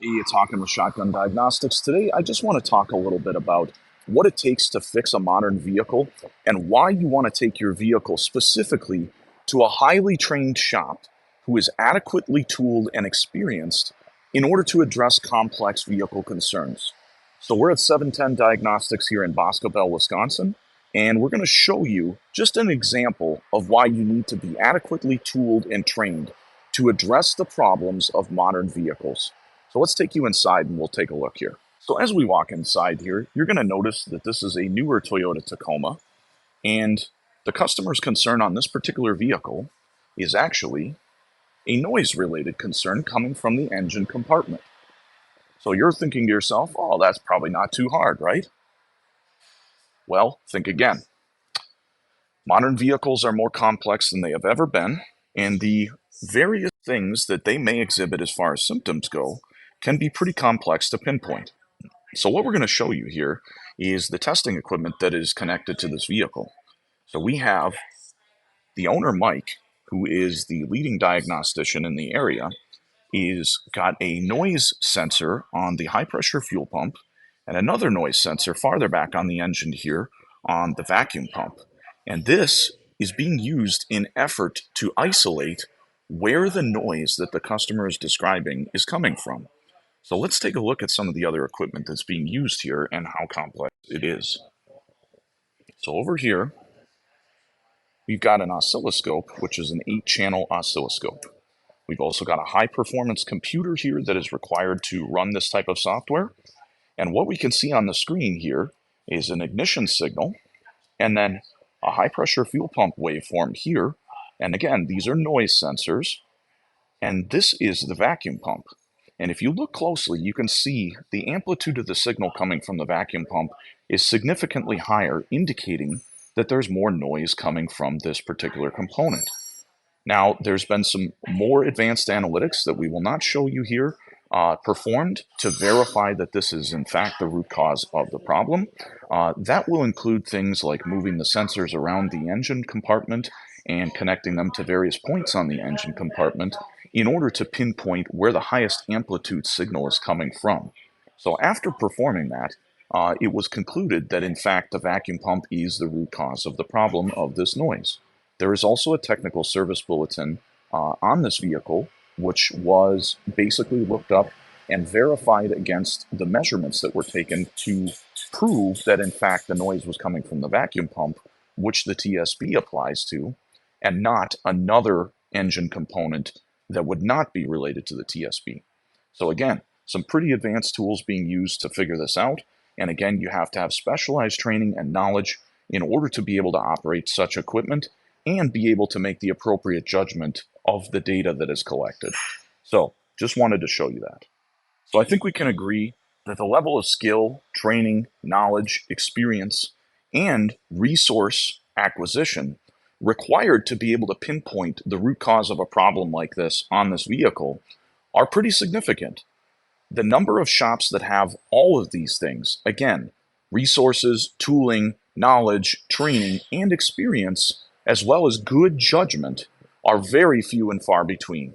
Hey, it's Hawken with Shotgun Diagnostics. Today, I just want to talk a little bit about what it takes to fix a modern vehicle and why you want to take your vehicle specifically to a highly trained shop who is adequately tooled and experienced in order to address complex vehicle concerns. So, we're at 710 Diagnostics here in Boscobel, Wisconsin, and we're going to show you just an example of why you need to be adequately tooled and trained to address the problems of modern vehicles. So let's take you inside and we'll take a look here. So as we walk inside here, you're going to notice that this is a newer Toyota Tacoma, and the customer's concern on this particular vehicle is actually a noise-related concern coming from the engine compartment. So you're thinking to yourself, oh, that's probably not too hard, right? Well, think again. Modern vehicles are more complex than they have ever been, and the various things that they may exhibit as far as symptoms go can be pretty complex to pinpoint. So what we're going to show you here is the testing equipment that is connected to this vehicle. So we have the owner, Mike, who is the leading diagnostician in the area, is got a noise sensor on the high pressure fuel pump and another noise sensor farther back on the engine here on the vacuum pump. And this is being used in effort to isolate where the noise that the customer is describing is coming from. So let's take a look at some of the other equipment that's being used here and how complex it is. So over here, we've got an oscilloscope, which is an 8-channel oscilloscope. We've also got a high-performance computer here that is required to run this type of software. And what we can see on the screen here is an ignition signal, and then a high-pressure fuel pump waveform here. And again, these are noise sensors, and this is the vacuum pump. And if you look closely, you can see the amplitude of the signal coming from the vacuum pump is significantly higher, indicating that there's more noise coming from this particular component. Now, there's been some more advanced analytics that we will not show you here performed to verify that this is in fact the root cause of the problem. That will include things like moving the sensors around the engine compartment and connecting them to various points on the engine compartment in order to pinpoint where the highest amplitude signal is coming from. So after performing that, it was concluded that in fact the vacuum pump is the root cause of the problem of this noise. There is also a technical service bulletin on this vehicle, which was basically looked up and verified against the measurements that were taken to prove that in fact the noise was coming from the vacuum pump, which the TSB applies to, and not another engine component that would not be related to the TSB. So again, some pretty advanced tools being used to figure this out. And again, you have to have specialized training and knowledge in order to be able to operate such equipment and be able to make the appropriate judgment of the data that is collected. So just wanted to show you that. So I think we can agree that the level of skill, training, knowledge, experience, and resource acquisition required to be able to pinpoint the root cause of a problem like this on this vehicle are pretty significant. The number of shops that have all of these things, again, resources, tooling, knowledge, training, and experience, as well as good judgment, are very few and far between.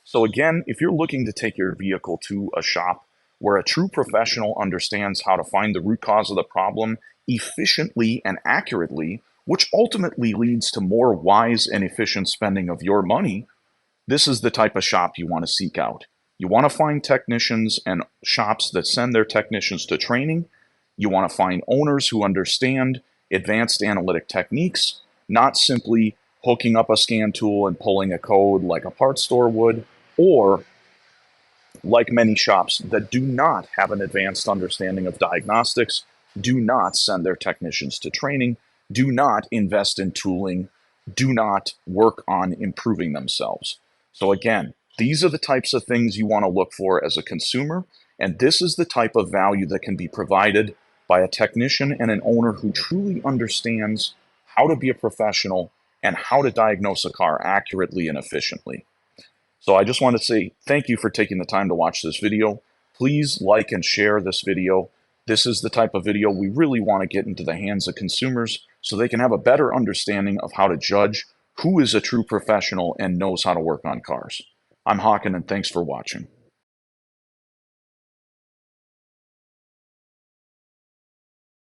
So again, if you're looking to take your vehicle to a shop where a true professional understands how to find the root cause of the problem efficiently and accurately, which ultimately leads to more wise and efficient spending of your money, this is the type of shop you want to seek out. You want to find technicians and shops that send their technicians to training. You want to find owners who understand advanced analytic techniques, not simply hooking up a scan tool and pulling a code like a parts store would, or like many shops that do not have an advanced understanding of diagnostics, do not send their technicians to training, do not invest in tooling, do not work on improving themselves. So again, these are the types of things you want to look for as a consumer, and this is the type of value that can be provided by a technician and an owner who truly understands how to be a professional and how to diagnose a car accurately and efficiently. So I just want to say thank you for taking the time to watch this video. Please like and share this video. This is the type of video we really want to get into the hands of consumers so they can have a better understanding of how to judge who is a true professional and knows how to work on cars. I'm Hawken, and thanks for watching.